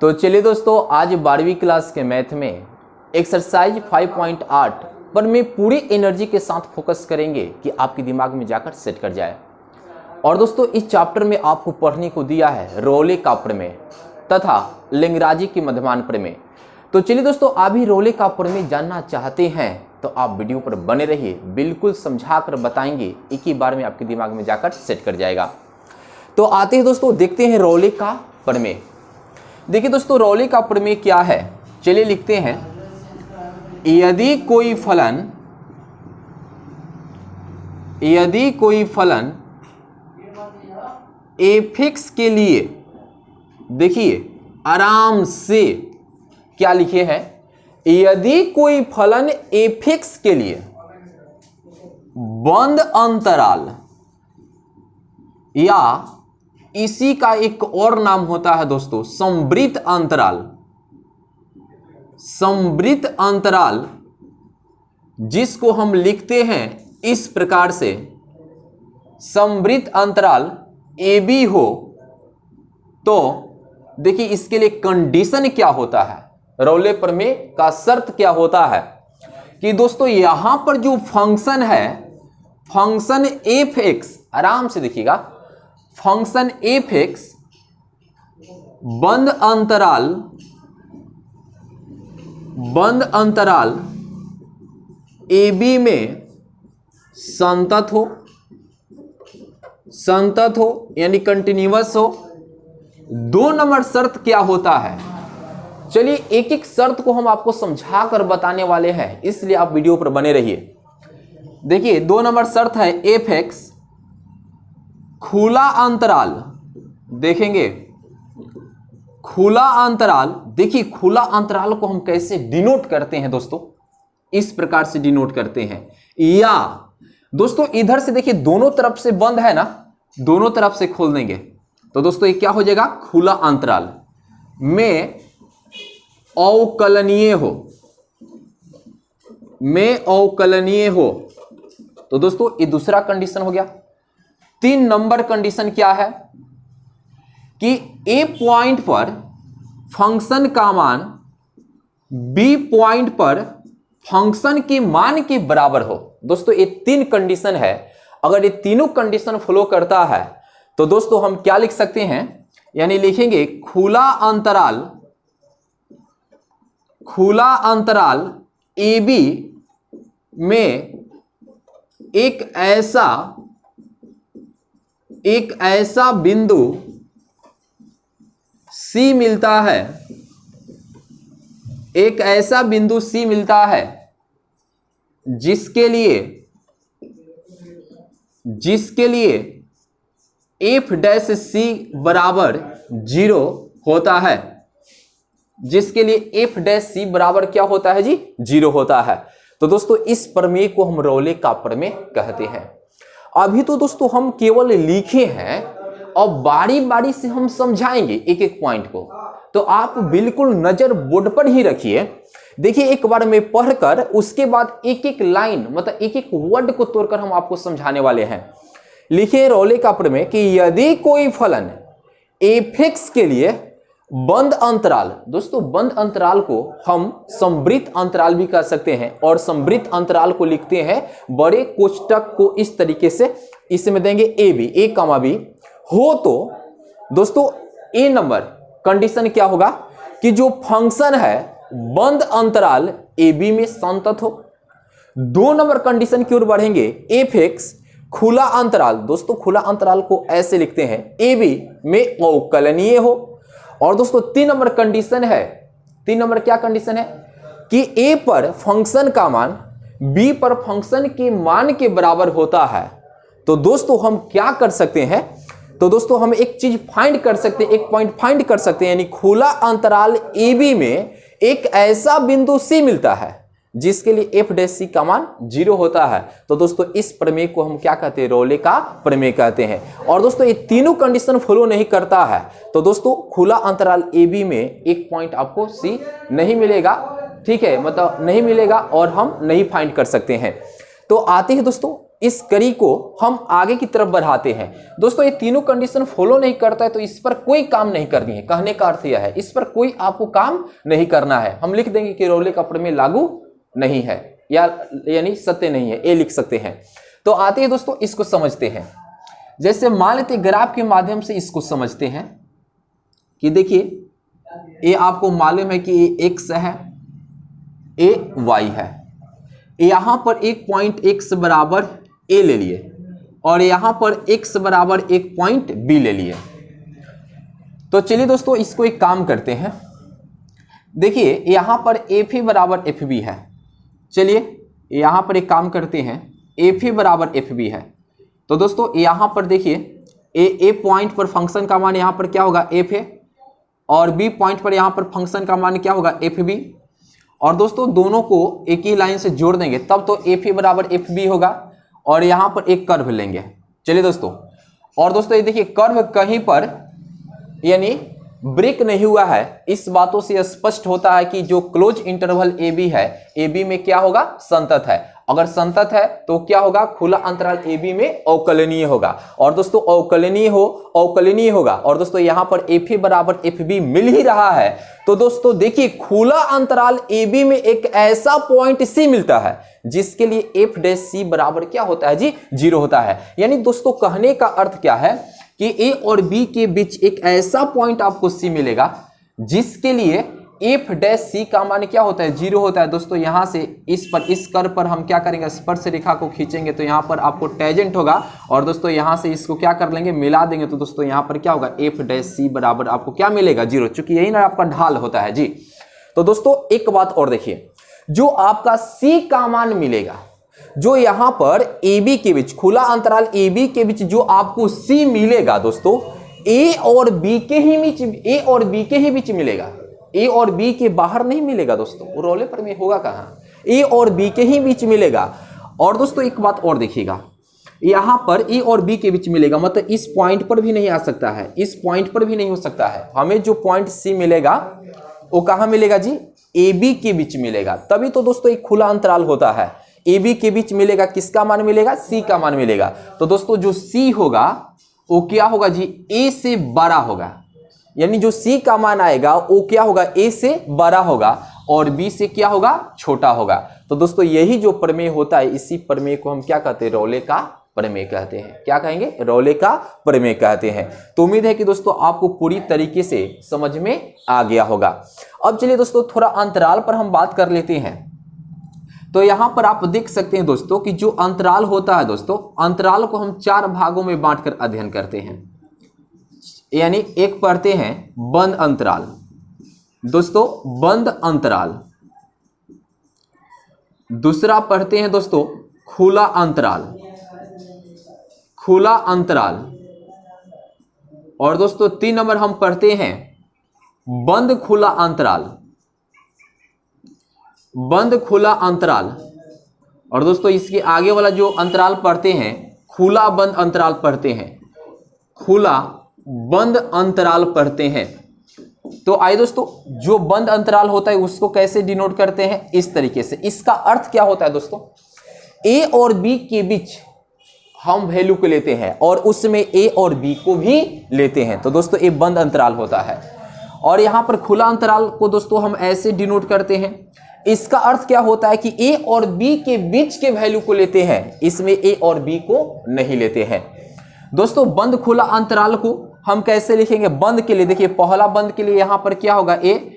तो चलिए दोस्तों, आज 12वीं क्लास के मैथ में एक्सरसाइज 5.8 पर मैं पूरी एनर्जी के साथ फोकस करेंगे कि आपके दिमाग में जाकर सेट कर जाए। और दोस्तों, इस चैप्टर में आपको पढ़ने को दिया है रोले का प्रमेय तथा लिंगराजी की मध्यमान प्रमेय। तो चलिए दोस्तों, आप भी रोले का प्रमेय जानना चाहते हैं तो आप वीडियो पर बने रहिए, बिल्कुल समझा कर बताएंगे, एक ही बार में आपके दिमाग में जाकर सेट कर जाएगा। तो आते हैं दोस्तों, देखते हैं रोले का प्रमेय। देखिए दोस्तों, रोले का प्रमेय क्या है, चलिए लिखते हैं। यदि कोई फलन एफिक्स के लिए, देखिए आराम से क्या लिखे हैं, यदि कोई फलन एफिक्स के लिए बंद अंतराल या इसी का एक और नाम होता है दोस्तों समवृत्त अंतराल, समवृत्त अंतराल जिसको हम लिखते हैं इस प्रकार से, समवृत्त अंतराल ए बी हो, तो देखिए इसके लिए कंडीशन क्या होता है, रोले प्रमेय का शर्त क्या होता है कि दोस्तों यहां पर जो फंक्शन है, फंक्शन एफ एक्स, आराम से देखिएगा, फंक्शन एफ एक्स बंद अंतराल ए बी में संतत हो यानी कंटिन्यूअस हो। 2 नंबर शर्त क्या होता है, चलिए एक एक शर्त को हम आपको समझा कर बताने वाले हैं, इसलिए आप वीडियो पर बने रहिए। देखिए 2 नंबर शर्त है एफ एक्स खुला अंतराल, देखेंगे खुला अंतराल। देखिए खुला अंतराल को हम कैसे डिनोट करते हैं दोस्तों, इस प्रकार से डिनोट करते हैं। या दोस्तों इधर से देखिए दोनों तरफ से बंद है ना, दोनों तरफ से खोल देंगे तो दोस्तों ये क्या हो जाएगा, खुला अंतराल में अवकलनीय हो, तो दोस्तों ये दूसरा कंडीशन हो गया। 3 नंबर कंडीशन क्या है कि ए पॉइंट पर फंक्शन का मान बी पॉइंट पर फंक्शन के मान के बराबर हो। दोस्तों ये 3 कंडीशन है, अगर ये तीनों कंडीशन फॉलो करता है तो दोस्तों हम क्या लिख सकते हैं, यानी लिखेंगे खुला अंतराल ए बी में एक ऐसा बिंदु C मिलता है, एक ऐसा बिंदु C मिलता है जिसके लिए f डैश C बराबर 0 होता है, जिसके लिए f डैश C बराबर क्या होता है जी, 0 होता है। तो दोस्तों इस प्रमेय को हम रोले का प्रमेय कहते हैं। अभी तो दोस्तों हम केवल लिखे हैं और बारी बारी से हम समझाएंगे एक एक पॉइंट को, तो आप बिल्कुल नजर बोर्ड पर ही रखिए। देखिए एक बार मैं पढ़कर उसके बाद एक एक लाइन मतलब एक एक वर्ड को तोड़कर हम आपको समझाने वाले हैं। लिखिए रोले का प्रमेय कि यदि कोई फलन एफिक्स के लिए बंद अंतराल, दोस्तों बंद अंतराल को हम समवृत्त अंतराल भी कह सकते हैं, और समवृत्त अंतराल को लिखते हैं बड़े कोष्टक को इस तरीके से, इसमें देंगे ए बी, ए कमा बी हो, तो दोस्तों ए नंबर कंडीशन क्या होगा कि जो फंक्शन है बंद अंतराल ए बी में संतत हो। 2 नंबर कंडीशन की ओर बढ़ेंगे, एफ एक्स खुला अंतराल, दोस्तों खुला अंतराल को ऐसे लिखते हैं ए बी में अवकलनीय हो। और दोस्तों 3 नंबर कंडीशन है, 3 नंबर क्या कंडीशन है कि ए पर फंक्शन का मान बी पर फंक्शन के मान के बराबर होता है। तो दोस्तों हम क्या कर सकते हैं, तो दोस्तों हम एक चीज फाइंड कर सकते हैं, एक पॉइंट फाइंड कर सकते हैं, यानी खुला अंतराल ए बी में एक ऐसा बिंदु सी मिलता है जिसके लिए एफ डैश सी का मान 0 होता है। तो दोस्तों इस प्रमेय को हम क्या कहते हैं, रोले का प्रमेय कहते हैं। और दोस्तों ये तीनों कंडीशन फॉलो नहीं करता है तो दोस्तों खुला अंतराल ए बी में एक पॉइंट आपको सी नहीं मिलेगा, ठीक है, मतलब नहीं मिलेगा और हम नहीं फाइंड कर सकते हैं। तो आते हैं दोस्तों इस कड़ी को हम आगे की तरफ बढ़ाते हैं। दोस्तों ये तीनों कंडीशन फॉलो नहीं करता है तो इस पर कोई काम नहीं करनी है। कहने का अर्थ यह है इस पर कोई आपको काम नहीं करना है। हम लिख देंगे कि रोले का प्रमेय लागू नहीं है या यानी सत्य नहीं है, ये लिख सकते हैं। तो आते हैं दोस्तों इसको समझते हैं। जैसे मान लेते ग्राफ के माध्यम से इसको समझते हैं कि देखिए ये आपको मालूम है कि ये x है, ये y है। यहां पर एक पॉइंट x बराबर a ले लिए और यहां पर x बराबर एक पॉइंट b ले लिए। तो चलिए दोस्तों इसको एक काम करते हैं। देखिए यहां पर f बराबर fb है। चलिए यहां पर एक काम करते हैं, f बराबर fb है। तो दोस्तों यहां पर देखिए a पॉइंट पर फंक्शन का मान यहां पर क्या होगा f है और b पॉइंट पर यहां पर फंक्शन का मान क्या होगा fb। और दोस्तों दोनों को एक ही लाइन से जोड़ देंगे तब तो f बराबर fb होगा और यहां पर एक कर्व लेंगे। चलिए दोस्तों, और दोस्तों ये देखिए कर्व कहीं पर यानी ब्रेक नहीं हुआ है। इस बातों से स्पष्ट होता है कि जो क्लोज इंटरवल ए बी है, ए बी में क्या होगा संतत है। अगर संतत है तो क्या होगा खुला अंतराल ए बी में अवकलनीय होगा। और दोस्तों अवकलनीय होगा और दोस्तों यहां पर एफ बराबर एफ बी मिल ही रहा है। तो दोस्तों देखिए खुला अंतराल ए बी में एक ऐसा पॉइंट सी मिलता है जिसके लिए एफ डैश सी बराबर क्या होता है जी 0 होता है। यानी दोस्तों कहने का अर्थ क्या है कि ए और बी के बीच एक ऐसा पॉइंट आपको सी मिलेगा जिसके लिए एफ डैश सी का मान क्या होता है 0 होता है। दोस्तों यहां से इस कर्व पर हम क्या करेंगे स्पर्श रेखा को खींचेंगे तो यहां पर आपको टेंजेंट होगा और दोस्तों यहां से इसको क्या कर लेंगे मिला देंगे तो दोस्तों यहां पर क्या होगा एफ डैश सी बराबर आपको क्या मिलेगा 0, चूंकि यही ना आपका ढाल होता है जी। तो दोस्तों एक बात और देखिए, जो आपका सी का मान मिलेगा, जो यहां पर ए बी के बीच खुला अंतराल ए बी के बीच जो आपको सी मिलेगा दोस्तों ए और बी के ही बीच मिलेगा। ए और बी के बाहर नहीं मिलेगा दोस्तों, वो रोले पर में होगा कहां, ए और बी के ही बीच मिलेगा। और दोस्तों एक बात और देखिएगा, यहां पर ए और बी के बीच मिलेगा मतलब इस पॉइंट पर भी नहीं आ सकता है, इस पॉइंट पर भी नहीं हो सकता है। हमें जो पॉइंट सी मिलेगा वो कहां मिलेगा जी ए बी के बीच मिलेगा। तभी तो दोस्तों एक खुला अंतराल होता है। ए बी के बीच मिलेगा, किसका मान मिलेगा सी का मान मिलेगा। तो दोस्तों जो सी होगा वो क्या होगा जी ए से बड़ा होगा, यानी जो सी का मान आएगा वो क्या होगा ए से बड़ा होगा और बी से क्या होगा छोटा होगा। तो दोस्तों यही जो प्रमेय होता है इसी प्रमेय को हम क्या कहते हैं रोले का प्रमेय कहते हैं। क्या कहेंगे रोले का प्रमेय कहते हैं। तो उम्मीद है कि दोस्तों आपको पूरी तरीके से समझ में आ गया होगा। अब चलिए दोस्तों थोड़ा अंतराल पर हम बात कर लेते हैं। तो यहां पर आप देख सकते हैं दोस्तों कि जो अंतराल होता है दोस्तों, अंतराल को हम 4 भागों में बांटकर अध्ययन करते हैं। यानी एक पढ़ते हैं बंद अंतराल, दोस्तों बंद अंतराल। दूसरा पढ़ते हैं दोस्तों खुला अंतराल, खुला अंतराल। और दोस्तों 3 नंबर हम पढ़ते हैं बंद खुला अंतराल, बंद खुला अंतराल। और दोस्तों इसके आगे वाला जो अंतराल पढ़ते हैं खुला बंद अंतराल पढ़ते हैं, खुला बंद अंतराल पढ़ते हैं। तो आइए दोस्तों जो बंद अंतराल होता है उसको कैसे डिनोट करते हैं इस तरीके से। इसका अर्थ क्या होता है दोस्तों, ए और बी के बीच हम वैल्यू को लेते हैं और उसमें ए और बी को भी लेते हैं। तो दोस्तों ये बंद अंतराल होता है। और यहां पर खुला अंतराल को दोस्तों हम ऐसे डिनोट करते हैं। इसका अर्थ क्या होता है कि ए और बी के बीच के वैल्यू को लेते हैं, इसमें ए और बी को नहीं लेते हैं। दोस्तों बंद खुला अंतराल को हम कैसे लिखेंगे, बंद के लिए देखिए पहला बंद के लिए यहां पर क्या होगा ए,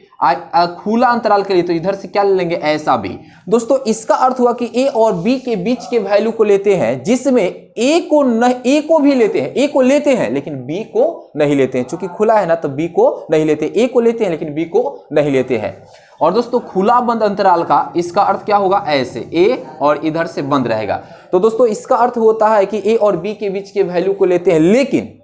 खुला अंतराल के लिए तो इधर से क्या ले लेंगे ऐसा भी। दोस्तों इसका अर्थ हुआ कि ए और बी के बीच के वैल्यू को लेते हैं जिसमें ए को भी लेते हैं, ए को लेते हैं लेकिन बी को नहीं लेते हैं। चूंकि खुला है ना तो बी को नहीं लेते, ए को लेते हैं लेकिन बी को नहीं लेते हैं। और दोस्तों खुला बंद अंतराल का इसका अर्थ क्या होगा ऐसे, ए और इधर से बंद रहेगा। तो दोस्तों इसका अर्थ होता है कि ए और बी के बीच के वैल्यू को लेते हैं लेकिन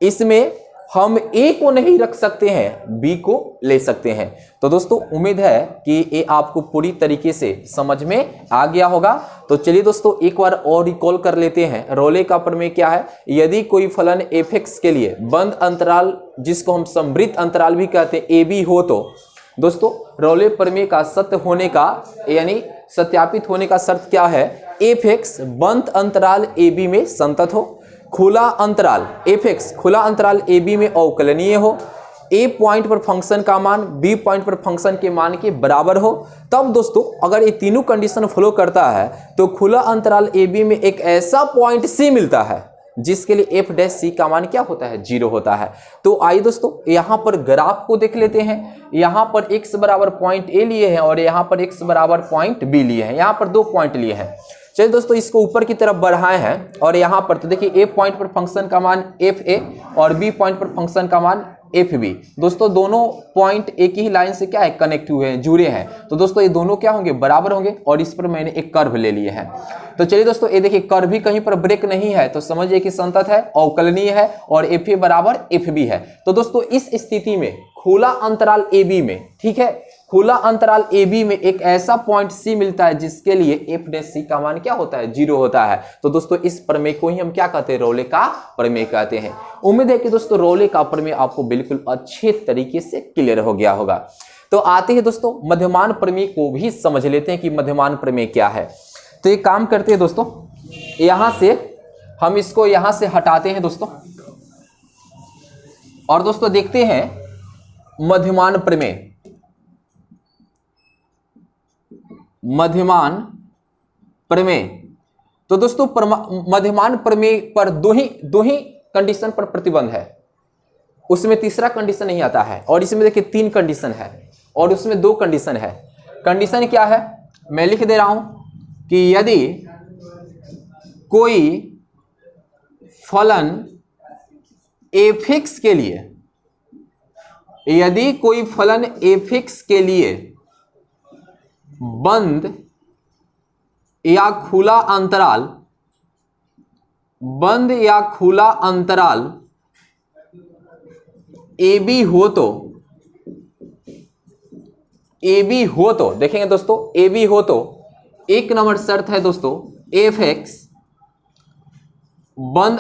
इसमें हम ए को नहीं रख सकते हैं, बी को ले सकते हैं। तो दोस्तों उम्मीद है कि ये आपको पूरी तरीके से समझ में आ गया होगा। तो चलिए दोस्तों एक बार और रिकॉल कर लेते हैं रोले का प्रमेय क्या है। यदि कोई फलन f(x) के लिए बंद अंतराल जिसको हम समवृत्त अंतराल भी कहते हैं ए बी हो तो दोस्तों रोले प्रमेय का सत्य होने का यानी सत्यापित होने का शर्त क्या है एफ एक्स बंद अंतराल ए बी में संतत हो, खुला अंतराल एफ एक्स खुला अंतराल ए बी में अवकलनीय हो, ए पॉइंट पर फंक्शन का मान बी पॉइंट पर फंक्शन के मान के बराबर हो, तब दोस्तों अगर ये तीनों कंडीशन फॉलो करता है तो खुला अंतराल ए बी में एक ऐसा पॉइंट सी मिलता है जिसके लिए एफ डैश सी का मान क्या होता है, 0 होता है। तो आइए दोस्तों यहां पर ग्राफ को देख लेते हैं। यहां पर x बराबर पॉइंट ए लिए हैं और यहां पर x बराबर पॉइंट बी लिए हैं, यहां पर 2 पॉइंट लिए हैं। चलिए दोस्तों इसको ऊपर की तरफ बढ़ाए हैं और यहां पर तो देखिए ए पॉइंट पर फंक्शन का मान एफ ए और बी पॉइंट पर फंक्शन का मान एफ बी। दोस्तों दोनों पॉइंट एक ही लाइन से क्या है, कनेक्ट हुए हैं, जुड़े हैं। तो दोस्तों ये दोनों क्या होंगे, बराबर होंगे और इस पर मैंने एक कर्व ले लिए हैं। तो चलिए दोस्तों ये देखिए कर्व भी कहीं पर ब्रेक नहीं है तो समझिए कि संतत है, अवकलनीय है और एफ ए बराबर एफ बी है। तो दोस्तों इस स्थिति में खुला अंतराल ए बी में, ठीक है, खुला अंतराल ए बी में एक ऐसा पॉइंट सी मिलता है जिसके लिए एफ डैश सी का मान क्या होता है, 0 होता है। तो दोस्तों इस प्रमेय को ही हम क्या कहते हैं, रोले का प्रमेय कहते हैं। उम्मीद है कि दोस्तों रोले का प्रमेय आपको बिल्कुल अच्छे तरीके से क्लियर हो गया होगा। तो आते हैं दोस्तों मध्यमान प्रमेय को भी समझ लेते हैं कि मध्यमान प्रमेय क्या है। तो एक काम करते हैं दोस्तों, यहां से हम इसको यहां से हटाते हैं दोस्तों और दोस्तों देखते हैं मध्यमान प्रमेय। मध्यमान प्रमेय तो दोस्तों मध्यमान प्रमेय पर दो ही कंडीशन पर प्रतिबंध है, उसमें तीसरा कंडीशन नहीं आता है। और इसमें देखिए 3 कंडीशन है और उसमें 2 कंडीशन है। कंडीशन क्या है, मैं लिख दे रहा हूं कि यदि कोई फलन एफ एक्स के लिए, यदि कोई फलन एफ एक्स के लिए बंद या खुला अंतराल, बंद या खुला अंतराल ए बी हो तो, ए बी हो तो देखेंगे दोस्तों, ए बी हो तो 1 नंबर शर्त है दोस्तों, एफ एक्स बंद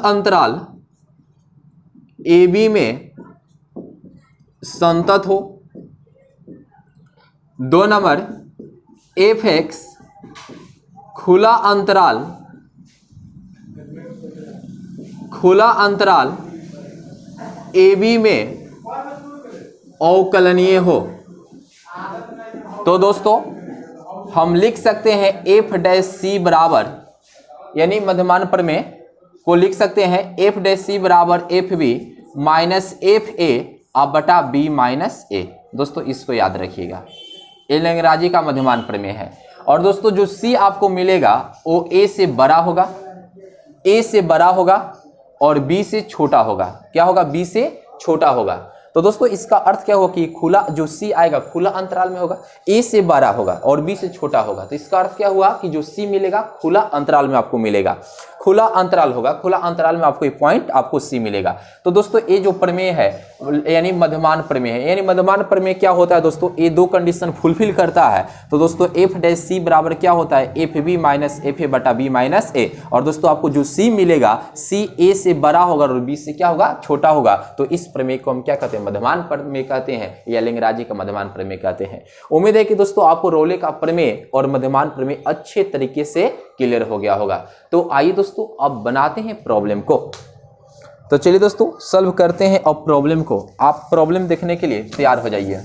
अंतराल ए बी में संतत हो। 2 नंबर एफ एक्स खुला अंतराल ए बी में अवकलनीय हो। तो दोस्तों हम लिख सकते हैं एफ डैश सी बराबर, यानी मध्यमान प्रमेय को लिख सकते हैं एफ डैश सी बराबर F B minus F A अब बटा बी माइनस ए। दोस्तों इसको याद रखिएगा, ये लैग्रांज का मध्यमान प्रमेय है। और दोस्तों जो सी आपको मिलेगा वो ए से बड़ा होगा, ए से बड़ा होगा और बी से छोटा होगा। क्या होगा, बी से छोटा होगा। तो दोस्तों इसका अर्थ क्या होगा कि खुला जो सी आएगा खुला अंतराल में होगा, ए से बड़ा होगा और बी से छोटा होगा। तो इसका अर्थ क्या हुआ कि जो सी मिलेगा खुला अंतराल में आपको मिलेगा, खुला अंतराल होगा, खुला अंतराल में आपको एक पॉइंट आपको सी मिलेगा। तो दोस्तों ये जो प्रमेय है यानी मध्यमान प्रमेय है, यानी मध्यमान प्रमेय क्या होता है दोस्तों, ये 2 कंडीशन फुलफिल करता है। तो दोस्तों एफ डैश सी बराबर क्या होता है, F B minus F A बटा बी माइनस ए। और दोस्तों आपको जो सी मिलेगा सी ए से बड़ा होगा और बी से क्या होगा, छोटा होगा। तो इस प्रमेय को हम क्या कहते हैं, मध्यमान प्रमेय कहते हैं या लैग्रांज का मध्यमान प्रमेय कहते हैं। उम्मीद है कि दोस्तों आपको रोले का प्रमेय और मध्यमान प्रमेय अच्छे तरीके से क्लियर हो गया होगा। तो आइए दोस्तों अब बनाते हैं प्रॉब्लम को। तो चलिए दोस्तों सॉल्व करते हैं अब प्रॉब्लम को। आप प्रॉब्लम देखने के लिए तैयार हो जाइए।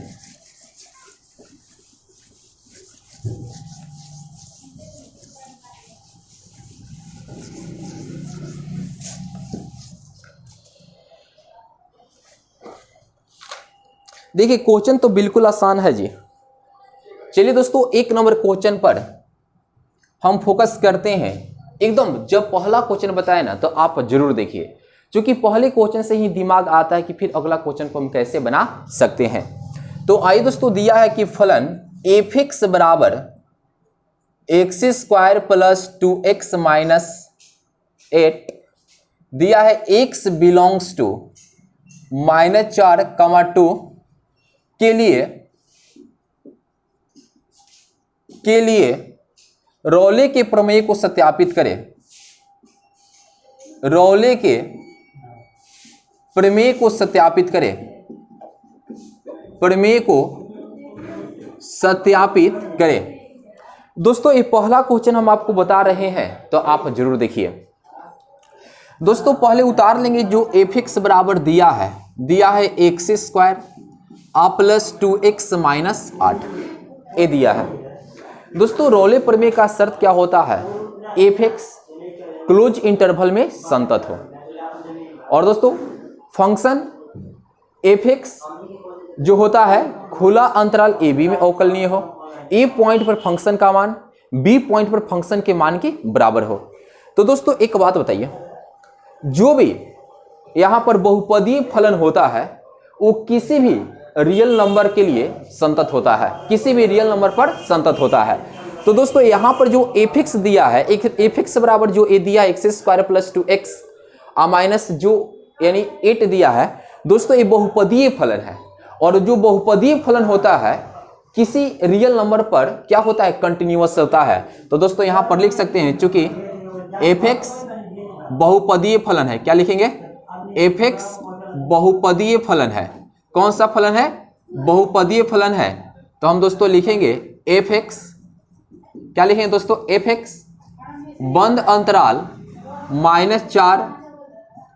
देखिए क्वेश्चन तो बिल्कुल आसान है जी। चलिए दोस्तों 1 नंबर क्वेश्चन पर हम फोकस करते हैं। एकदम जब पहला क्वेश्चन बताए ना तो आप जरूर देखिए, क्योंकि पहले क्वेश्चन से ही दिमाग आता है कि फिर अगला क्वेश्चन को हम कैसे बना सकते हैं। तो आइए दोस्तों दिया है कि फलन एफ एक्स बराबर x square plus 2x minus 8 दिया है, x बिलोंग्स टू -4, 2 के लिए रोले के प्रमेय को सत्यापित करें। रोले के प्रमेय को सत्यापित करें, प्रमेय को सत्यापित करें। दोस्तों ये पहला क्वेश्चन हम आपको बता रहे हैं, तो आप जरूर देखिए। दोस्तों पहले उतार लेंगे जो एफ एक्स बराबर दिया है एक्स स्क्वायर आ प्लस 2x माइनस 8, ये दिया है। दोस्तों रोले प्रमेय का शर्त क्या होता है? एफ एक्स क्लोज इंटरवल में संतत हो। और दोस्तों फंक्शन एफ एक्स जो होता है खुला अंतराल ए बी में अवकलनीय हो, ए पॉइंट पर फंक्शन का मान बी पॉइंट पर फंक्शन के मान के बराबर हो। तो दोस्तों एक बात बताइए, जो भी यहां पर बहुपदीय फलन होता है वो किसी भी रियल नंबर के लिए संतत होता है, किसी भी रियल नंबर पर संतत होता है। तो दोस्तों यहां पर जो एफ एक्स दिया है, एक एफ एक्स बराबर जो ए दिया है x square plus 2x minus जो यानी 8 दिया है, दोस्तों ये बहुपदीय फलन है। और जो बहुपदीय फलन होता है किसी रियल नंबर पर क्या होता है? कंटिन्यूअस होता है। तो दोस्तों यहां पर लिख सकते हैं, चूंकि एफ एक्स बहुपदीय फलन है, क्या लिखेंगे? एफ एक्स बहुपदीय फलन है। कौन सा फलन है? बहुपदीय फलन है। तो हम दोस्तों लिखेंगे एफ एक्स, क्या लिखेंगे दोस्तों? एफ एक्स बंद अंतराल -4,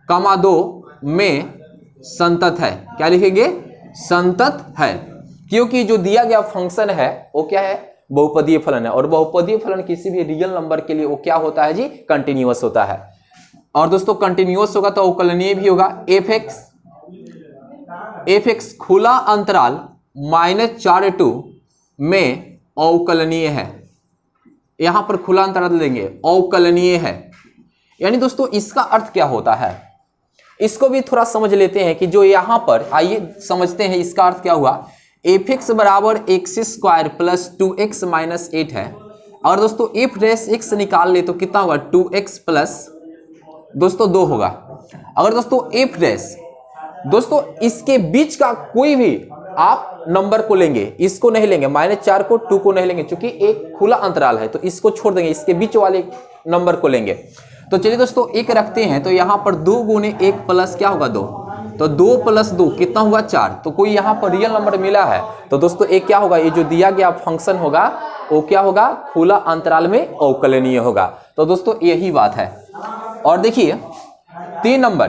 2 में संतत है। क्या लिखेंगे? संतत है, क्योंकि जो दिया गया फंक्शन है वो क्या है? बहुपदीय फलन है। और बहुपदीय फलन किसी भी रियल नंबर के लिए वो क्या होता है जी? कंटिन्यूअस होता है। और दोस्तों कंटिन्यूअस होगा तो अवकलनीय भी होगा। एफ एक्स खुला अंतराल -4 में अवकलनीय है। यहां पर खुला अंतराल लेंगे, अवकलनीय है। यानी दोस्तों इसका अर्थ क्या होता है, इसको भी थोड़ा समझ लेते हैं कि जो यहां पर, आइए समझते हैं इसका अर्थ क्या हुआ। एफ एक्स बराबर x square plus 2x minus 8 है। और दोस्तों एफ डैश एक्स निकाल ले तो कितना होगा? 2x प्लस दोस्तों 2 होगा। अगर दोस्तों एफ डैश, दोस्तों इसके बीच का कोई भी आप नंबर को लेंगे, इसको नहीं लेंगे, -4 को 2 को नहीं लेंगे, क्योंकि एक खुला अंतराल है तो इसको छोड़ देंगे, इसके बीच वाले नंबर को लेंगे। तो चलिए दोस्तों 1 रखते हैं, तो यहां पर 2 गुने 1 प्लस क्या होगा? 2। तो 2 प्लस 2 कितना हुआ? 4। तो कोई यहां पर रियल नंबर मिला है, तो दोस्तों एक क्या होगा? ये जो दिया गया फंक्शन होगा वो क्या होगा? खुला अंतराल में अवकलनीय होगा। तो दोस्तों यही बात है। और देखिए 3 नंबर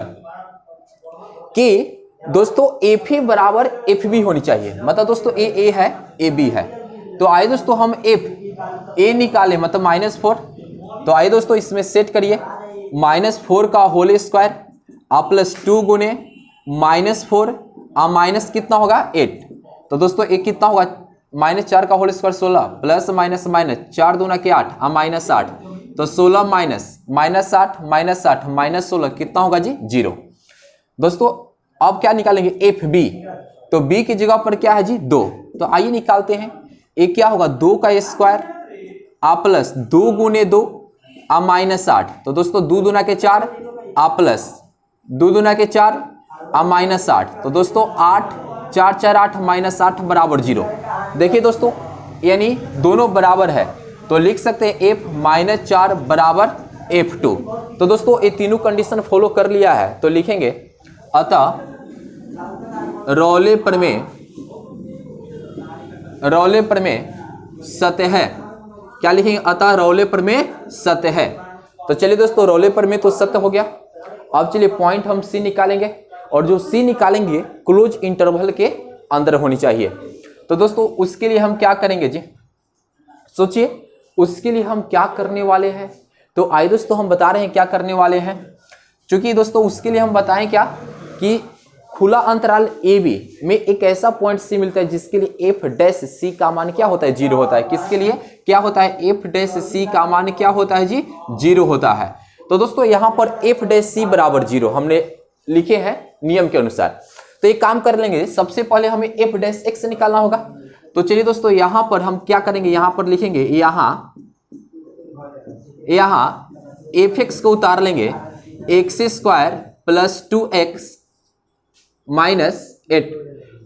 कि दोस्तों एफ ए बराबर एफ बी होनी चाहिए। मतलब दोस्तों ए है, ए बी है। तो आइए दोस्तों हम एफ ए निकाले, मतलब -4। तो आइए दोस्तों इसमें सेट करिए, -4 का होल स्क्वायर आ प्लस 2 गुने -4 आ माइनस कितना होगा? 8। तो दोस्तों एक कितना होगा? -4 का होल स्क्वायर 16 प्लस माइनस 4 दूना के 8 आ -8। तो 16 -8 -16 कितना होगा जी? 0। दोस्तों अब क्या निकालेंगे? F B. तो बी की जगह पर क्या है जी? 2। तो आइए निकालते हैं। एक क्या होगा? 2 का स्क्वायर आ प्लस 2 गुने 2 आ -8। तो दोस्तों 2 दूना के 4 आ प्लस 2 दूना के 4 आ -8। तो दोस्तों 8 4 4 8 -8 बराबर 0। देखिए दोस्तों यानी दोनों बराबर है, तो लिख सकते हैं f -4 बराबर f2। तो दोस्तों ये तीनों कंडीशन फॉलो कर लिया है, तो लिखेंगे अतः रोले प्रमेय सत्य है। क्या लिखेंगे? अतः रोले प्रमेय सत्य है। तो चलिए दोस्तों रोले प्रमेय तो सत्य हो गया। अब चलिए पॉइंट हम सी निकालेंगे, और जो सी निकालेंगे क्लोज इंटरवल के अंदर होनी चाहिए। तो दोस्तों उसके लिए हम क्या करेंगे जी? सोचिए उसके लिए हम क्या करने वाले हैं। तो आइए दोस्तों हम बता रहे हैं क्या करने वाले हैं। क्योंकि दोस्तों उसके लिए हम बताएं क्या कि खुला अंतराल ए बी में एक ऐसा पॉइंट सी मिलता है जिसके लिए एफ डैश सी का मान क्या होता है? 0 होता है। किसके लिए क्या होता है? एफ डैश सी का मान क्या होता है जी? 0 होता है। तो दोस्तों यहां पर एफ डैश सी बराबर 0 हमने लिखे हैं नियम के अनुसार। तो एक काम कर लेंगे, सबसे पहले हमें एफ डैश एक्स निकालना होगा। तो चलिए दोस्तों यहां पर हम क्या करेंगे? यहां पर लिखेंगे, यहां एफ एक्स को उतार लेंगे, x square plus 2x minus 8।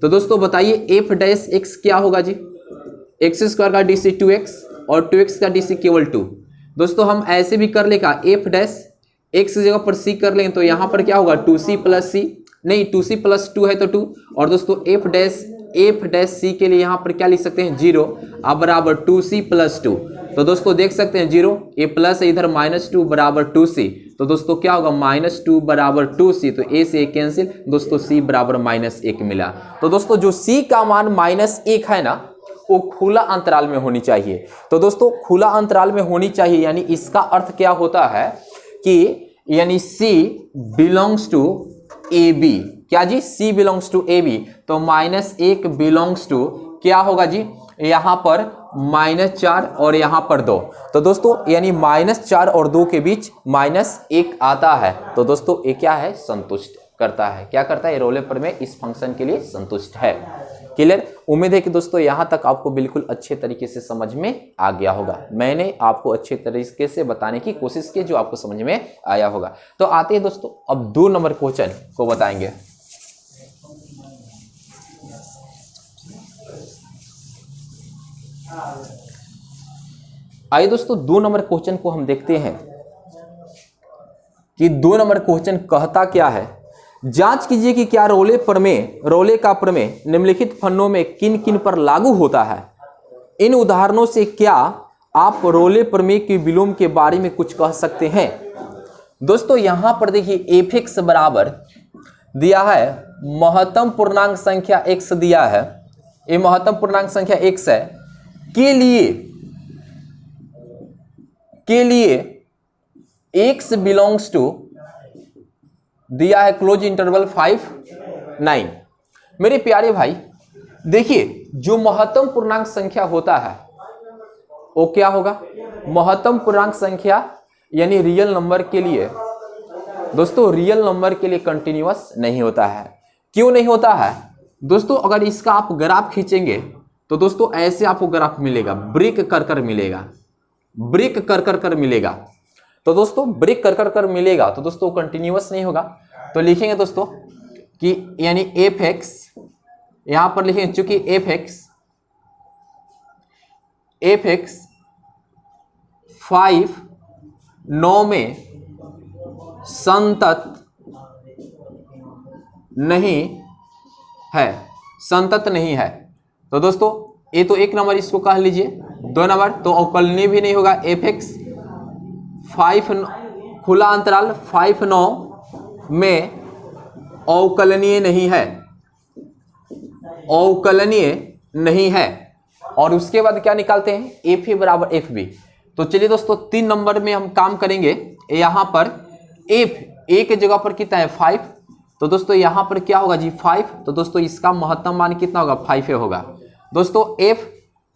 तो दोस्तों बताइए एफ डैश एक्स क्या होगा जी? एक्स स्क्वायर का डीसी 2x और 2x का डीसी केवल 2। दोस्तों हम ऐसे भी कर लेगा, एफ डैश एक्स की जगह पर सी कर लेंगे, तो यहां पर क्या होगा? 2c प्लस सी, नहीं 2c प्लस 2 है तो 2। और दोस्तों एफ डैश एफ डैश सी के लिए यहाँ पर क्या लिख सकते हैं 0 अब बराबर 2c + 2। तो दोस्तों देख सकते हैं 0 ये प्लस है इधर -2 बराबर 2c। तो दोस्तों क्या होगा -2 बराबर 2c, तो a से a कैंसिल, दोस्तों c बराबर -1 मिला। तो दोस्तों जो c का मान -1 है ना वो खुला अंतराल में होनी चाहिए। तो दोस्तों खुला अंतराल में होनी चाहिए यानी इसका अर्थ क्या होता है कि यानी C बिलोंग्स टू AB। क्या जी? C belongs to AB। तो -1 बिलोंग्स टू क्या होगा जी? यहाँ पर -4 और यहाँ पर 2। तो दोस्तों यानी -4 और 2 के बीच -1 आता है। तो दोस्तों ये क्या है? संतुष्ट करता है। क्या करता है? रोले पर में इस फंक्शन के लिए संतुष्ट है। क्लियर? उम्मीद है कि दोस्तों यहाँ तक आपको बिल्कुल अच्छे तरीके से समझ में आ गया होगा। मैंने आपको अच्छे तरीके से बताने की कोशिश की जो आपको समझ में आया होगा। तो आते हैं दोस्तों अब 2 नंबर क्वेश्चन को बताएंगे। आइए दोस्तों 2 नंबर क्वेश्चन को हम देखते हैं कि 2 नंबर क्वेश्चन कहता क्या है। जांच कीजिए कि क्या रोले का प्रमेय निम्नलिखित फन्नों में किन किन पर लागू होता है। इन उदाहरणों से क्या आप रोले प्रमेय के विलोम के बारे में कुछ कह सकते हैं। दोस्तों यहां पर देखिए f(x) बराबर दिया है महत्तम पूर्णांक संख्या x दिया है, ये महत्तम पूर्णांक संख्या x है के लिए x बिलोंग्स टू दिया है क्लोज इंटरवल 5 9। मेरे प्यारे भाई देखिए जो महत्तम पूर्णांक संख्या होता है वो क्या होगा? महत्तम पूर्णांक संख्या यानी रियल नंबर के लिए दोस्तों रियल नंबर के लिए कंटिन्यूअस नहीं होता है। क्यों नहीं होता है दोस्तों? अगर इसका आप ग्राफ खींचेंगे तो दोस्तों ऐसे आपको ग्राफ मिलेगा, ब्रेक कर कर मिलेगा, ब्रेक कर कर कर मिलेगा। तो दोस्तों ब्रेक कर कर कर मिलेगा तो दोस्तों कंटिन्यूअस नहीं होगा। तो लिखेंगे दोस्तों कि यानी f(x) यहां पर लिखेंगे चूंकि f(x) 5 9 में संतत नहीं है। तो दोस्तों ये तो 1 नंबर इसको कह लीजिए। 2 नंबर तो अवकलनीय भी नहीं होगा। f(x) 5 खुला अंतराल 5 9 में अवकलनीय नहीं है। और उसके बाद क्या निकालते हैं? fa बराबर fb। तो चलिए दोस्तों 3 नंबर में हम काम करेंगे। यहां पर f a के जगह पर कितना है 5, तो दोस्तों यहां पर क्या होगा जी 5। तो दोस्तों इसका महत्तम मान कितना होगा? 5 होगा। दोस्तों f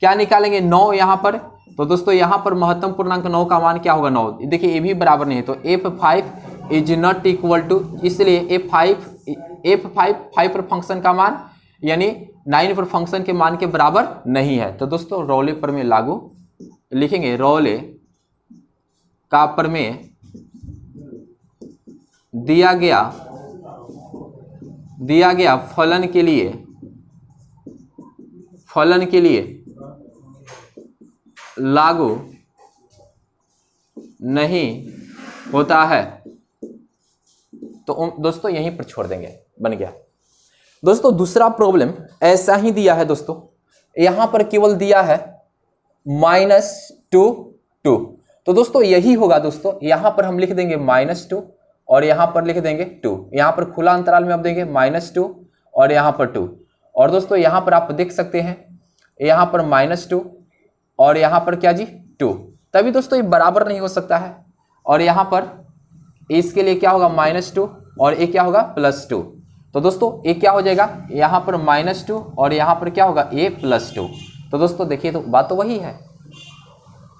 क्या निकालेंगे 9 यहां पर। तो दोस्तों यहां पर महत्तम पूर्णांक 9 का मान क्या होगा 9। देखिए ये भी बराबर नहीं है तो f5 is not equal to, इसलिए f5 पर फंक्शन का मान यानी 9 पर फंक्शन के मान के बराबर नहीं है। तो दोस्तों रोले प्रमेय लागू लिखेंगे। रोले का प्रमेय दिया गया फलन के लिए लागू नहीं होता है। तो दोस्तों यहीं पर छोड़ देंगे, बन गया। दोस्तों दूसरा प्रॉब्लम ऐसा ही दिया है दोस्तों, यहां पर केवल दिया है -2 2। तो दोस्तों यही होगा दोस्तों, यहां पर हम लिख देंगे -2 और यहां पर लिख देंगे 2। यहां पर खुला अंतराल में आप देंगे -2 और यहां पर 2। और दोस्तों यहां पर आप देख सकते हैं यहां पर -2 और यहां पर क्या जी 2, तभी दोस्तों ये बराबर नहीं हो सकता है। और यहां पर इसके लिए क्या होगा -2 और ये क्या होगा +2। तो दोस्तों ये क्या हो जाएगा यहां पर -2 और यहां पर क्या होगा ये +2। तो दोस्तों देखिए तो बात तो वही है,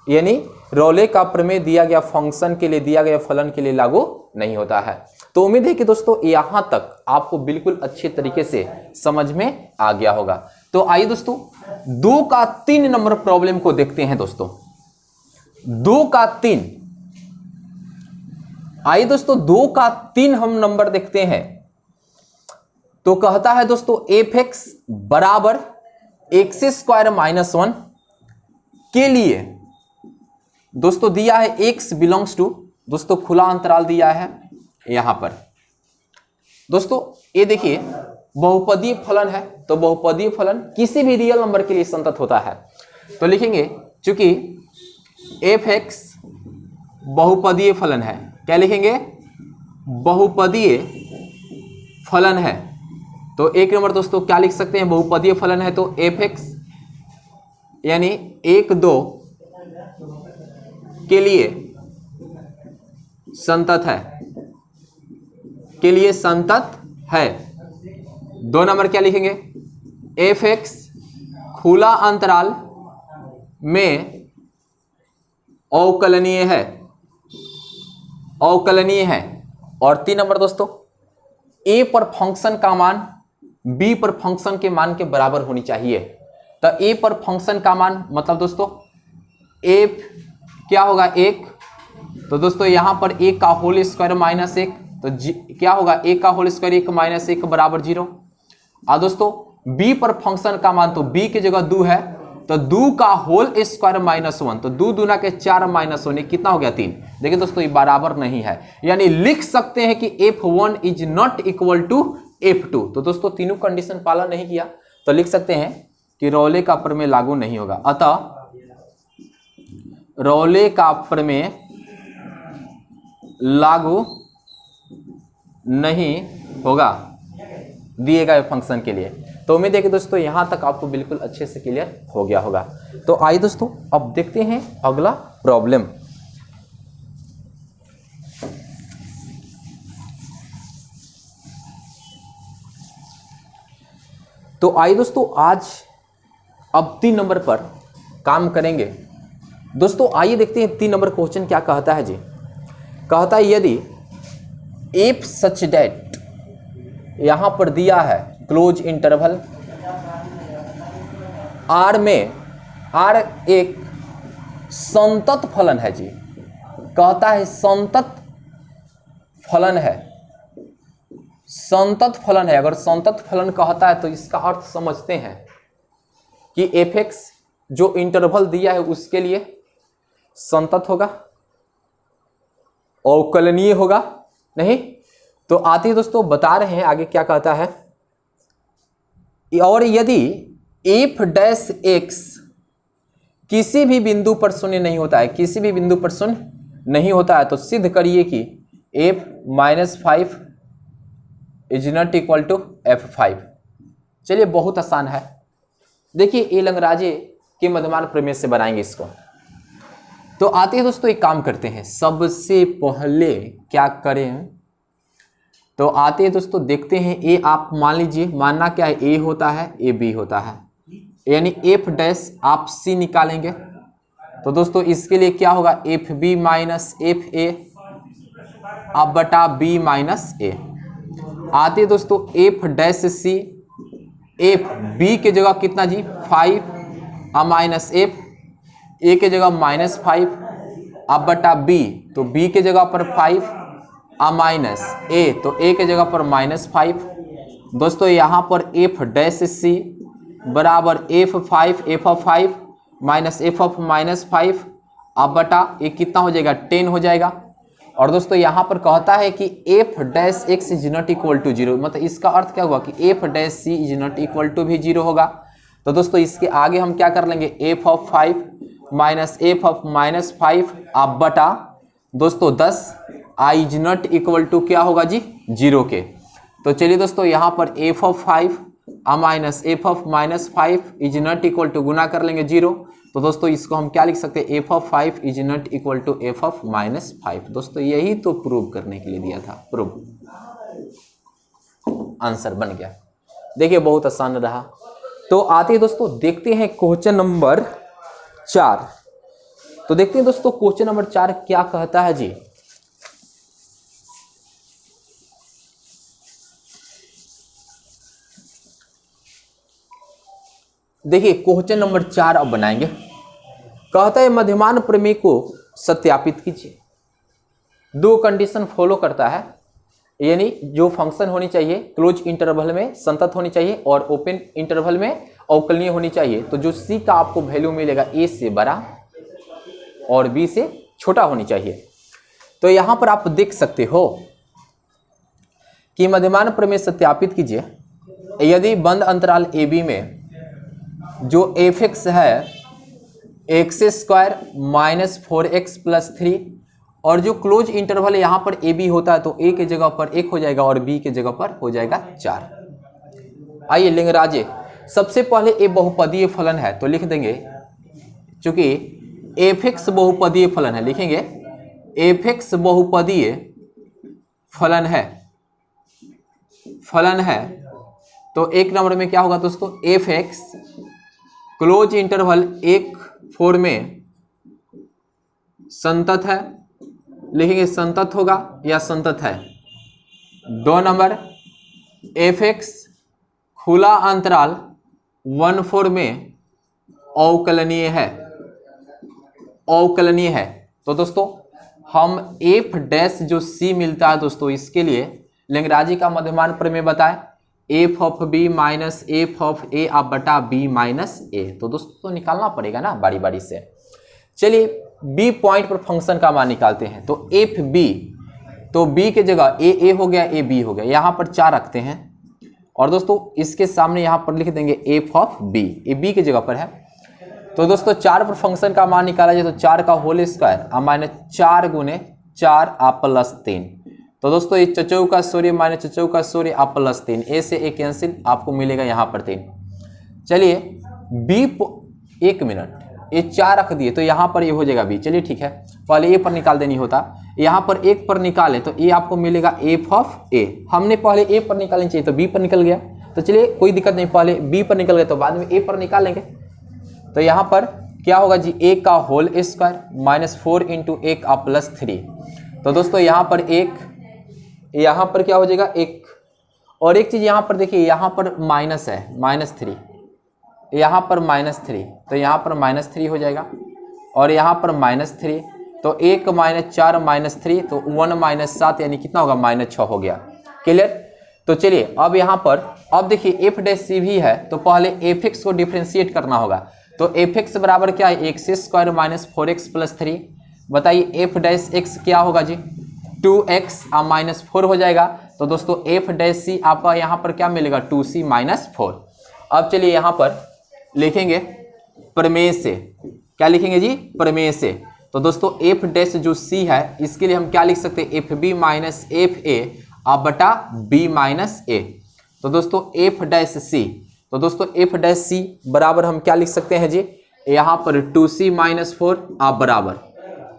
यानी रोले का प्रमेय दिया गया फंक्शन के लिए, दिया गया फलन के लिए लागू नहीं होता है। तो उम्मीद है कि दोस्तों यहां तक आपको बिल्कुल अच्छे तरीके से समझ में आ गया होगा। तो आइए दोस्तों 2 का 3 नंबर प्रॉब्लम को देखते हैं दोस्तों। 2 का 3, आइए दोस्तों 2 का 3 हम नंबर देखते हैं। तो कहता है दोस्तों f(x) बराबर x² -1 के लिए दोस्तों दिया है x बिलोंग्स टू, दोस्तों खुला अंतराल दिया है यहां पर। दोस्तों ये देखिए बहुपदीय फलन है, तो बहुपदीय फलन किसी भी रियल नंबर के लिए संतत होता है। तो लिखेंगे चूंकि f(x) बहुपदीय फलन है, क्या लिखेंगे? बहुपदीय फलन है। तो एक नंबर दोस्तों क्या लिख सकते हैं? बहुपदीय फलन है तो f(x) यानी 1 2 के लिए संतत है, के लिए संतत है। 2 नंबर क्या लिखेंगे? f(x) खुला अंतराल में अवकलनीय है, अवकलनीय है। और 3 नंबर दोस्तों, a पर फंक्शन का मान b पर फंक्शन के मान के बराबर होनी चाहिए। तो a पर फंक्शन का मान मतलब दोस्तों f क्या होगा? 1। तो दोस्तों यहां पर a का होल स्क्वायर माइनस 1, तो क्या होगा? a का होल स्क्वायर 1 माइनस 1 बराबर 0। और दोस्तों b पर फंक्शन का मान, तो b की जगह 2 है, तो 2 का होल स्क्वायर माइनस 1, तो 2 दूना के 4 माइनस 1 कितना हो गया? 3। देखिए दोस्तों ये बराबर नहीं है, यानी लिख सकते हैं कि f1 is not equal to f2। तो दोस्तों तीनों कंडीशन पालन नहीं किया, तो लिख सकते हैं कि रौले का प्रमेय लागू नहीं होगा। अतः रौले का प्रमेय लागू नहीं होगा दिए गए फंक्शन के लिए। तो उम्मीद है कि दोस्तों यहां तक आपको बिल्कुल अच्छे से क्लियर हो गया होगा। तो आइए दोस्तों अब देखते हैं अगला प्रॉब्लम। तो आइए दोस्तों आज अब 3 नंबर पर काम करेंगे। दोस्तों आइए देखते हैं 3 नंबर क्वेश्चन क्या कहता है जी। कहता है यदि if such that, यहां पर दिया है क्लोज इंटरवल R में, R एक संतत फलन है जी। कहता है संतत फलन है, संतत फलन है। अगर संतत फलन कहता है तो इसका अर्थ समझते हैं कि f(x) जो इंटरवल दिया है उसके लिए संतत होगा, अवकलनीय होगा नहीं। तो आते ही दोस्तों बता रहे हैं आगे क्या कहता है। और यदि f(x) किसी भी बिंदु पर शून्य नहीं होता है, किसी भी बिंदु पर शून्य नहीं होता है, तो सिद्ध करिए कि f-5 is not equal to f5। चलिए बहुत आसान है, देखिए ए लंगराजे के मध्यमान प्रमेय से बनाएंगे इसको। तो आते हैं दोस्तों एक काम करते हैं, सबसे पहले क्या करें, तो आते हैं दोस्तों देखते हैं। ए आप मान लीजिए, मानना क्या है? ए होता है, ए बी होता है, यानी f' आप c निकालेंगे। तो दोस्तों इसके लिए क्या होगा? fb माइनस fa अब बटा b माइनस a। आते दोस्तों f' f b के जगह कितना जी? 5 अब माइनस f, a के जगह -5 अब बटा b, तो b के जगह पर 5 अब माइनस a, तो a के जगह पर -5। दोस्तों यहाँ पर f' बराबर f(5) माइनस f(-5) अब बटा ये कितना हो जाएगा? 10 हो जाएगा। और दोस्तों यहाँ पर कहता है कि f'(x) is not equal to 0, मतलब इसका अर्थ क्या हुआ कि f' is not equal to भी 0 होगा। तो दोस्तों इसके आगे हम क्या कर लेंगे? f(5) माइनस f(-5) अब बटा दोस्तों 10 i is not equal to क्या होगा जी? 0 के। तो चलिए दोस्तों यहाँ पर f(5) minus f(-5) is not equal to गुना कर लेंगे 0। तो दोस्तों इसको हम क्या लिख सकते हैं? f(5) is not equal to f(-5)। दोस्तों यही तो प्रूव करने के लिए दिया था, प्रूव आंसर बन गया। देखिए बहुत आसान रहा। तो आते हैं दोस्तों देखते हैं क्वेश्चन नंबर 4। तो देखते हैं दोस्तों क्वेश्चन नंबर 4 क्या कहता है जी। देखिए क्वेश्चन नंबर 4 अब बनाएंगे। कहता है मध्यमान प्रमेय को सत्यापित कीजिए। 2 कंडीशन फॉलो करता है, यानी जो फंक्शन होनी चाहिए क्लोज इंटरवल में संतत होनी चाहिए और ओपन इंटरवल में अवकलनीय होनी चाहिए। तो जो c का आपको वैल्यू मिलेगा a से बड़ा और b से छोटा होनी चाहिए। तो यहां पर आप देख सकते हो कि मध्यमान प्रमेय सत्यापित कीजिए। यदि बंद अंतराल ए बी में जो एफ एक्स है x square minus 4x plus 3 और जो क्लोज इंटरवल यहाँ पर ए बी होता है तो ए के जगह पर 1 हो जाएगा और बी के जगह पर हो जाएगा 4। आइए लेंगे राजे, सबसे पहले ए बहुपदीय फलन है तो लिख देंगे, चूंकि एफ एक्स बहुपदीय फलन है लिखेंगे एफ एक्स बहुपदीय फलन है तो एक नंबर में क्या होगा दोस्तों, एफ एक्स क्लोज इंटरवल 1-4 में संतत है, लिखेंगे संतत होगा या संतत है। 2 नंबर एफ एक्स खुला अंतराल 1-4 में अवकलनीय है। तो दोस्तों हम एफ डैश जो सी मिलता है दोस्तों इसके लिए लैग्रांज का मध्यमान प्रमेय बताएं, F of B minus F of A आप बटा बी माइनस ए। तो दोस्तों तो निकालना पड़ेगा ना बारी बारी से। चलिए बी पॉइंट पर फंक्शन का मान निकालते हैं तो एफ बी, तो बी के जगह ए हो गया ए बी हो गया, यहाँ पर 4 रखते हैं और दोस्तों इसके सामने यहाँ पर लिख देंगे F of B, A B के जगह पर है। तो दोस्तों 4 पर फंक्शन का मान निकाला जाए तो 4 का होल स्क्वायर अब माइनस 4 गुने 4 आप प्लस 3। तो दोस्तों ये चचौ का सूर्य माइनस चचौ का सूर्य आप प्लस 3, ए से ए कैंसिल आपको मिलेगा यहाँ पर 3। चलिए बी 1 मिनट ये 4 रख दिए तो यहाँ पर ये हो जाएगा बी। चलिए ठीक है, पहले ए पर निकाल देनी होता, यहाँ पर 1 पर निकाले तो ए आपको मिलेगा एफ ऑफ ए। हमने पहले ए पर निकालनी चाहिए तो बी पर निकल गया, तो चलिए कोई दिक्कत नहीं, पहले बी पर निकल गए तो बाद में ए पर निकालेंगे। तो यहाँ पर क्या होगा जी, ए का होल स्क्वायर माइनस 4 इंटू 1 आप प्लस 3। तो दोस्तों यहाँ पर 1, यहाँ पर क्या हो जाएगा 1, और एक चीज़ यहाँ पर देखिए यहाँ पर माइनस है -3, यहाँ पर -3 तो यहाँ पर -3 हो जाएगा और यहाँ पर -3 तो 1 - 4 -3 तो 1 - 7 यानी कितना होगा -6 हो गया। क्लियर। तो चलिए अब यहाँ पर अब देखिए एफ डैश सी भी है तो पहले एफ एक्स को डिफ्रेंशिएट करना होगा। तो एफ एक्स बराबर क्या है, x square minus 4x plus 3। बताइए एफ डैश एक्स क्या होगा जी, 2x अब -4 हो जाएगा। तो दोस्तों एफ डैश सी आपका यहाँ पर क्या मिलेगा 2c - 4। अब चलिए यहाँ पर लिखेंगे प्रमेय से, क्या लिखेंगे जी, प्रमेय से। तो दोस्तों एफ डैश जो सी है इसके लिए हम क्या लिख सकते हैं, F B minus F A आप बटा बी माइनस ए। तो दोस्तों एफ डैश सी, तो दोस्तों एफ डैश सी बराबर हम क्या लिख सकते हैं जी, यहाँ पर 2c - 4 आप बराबर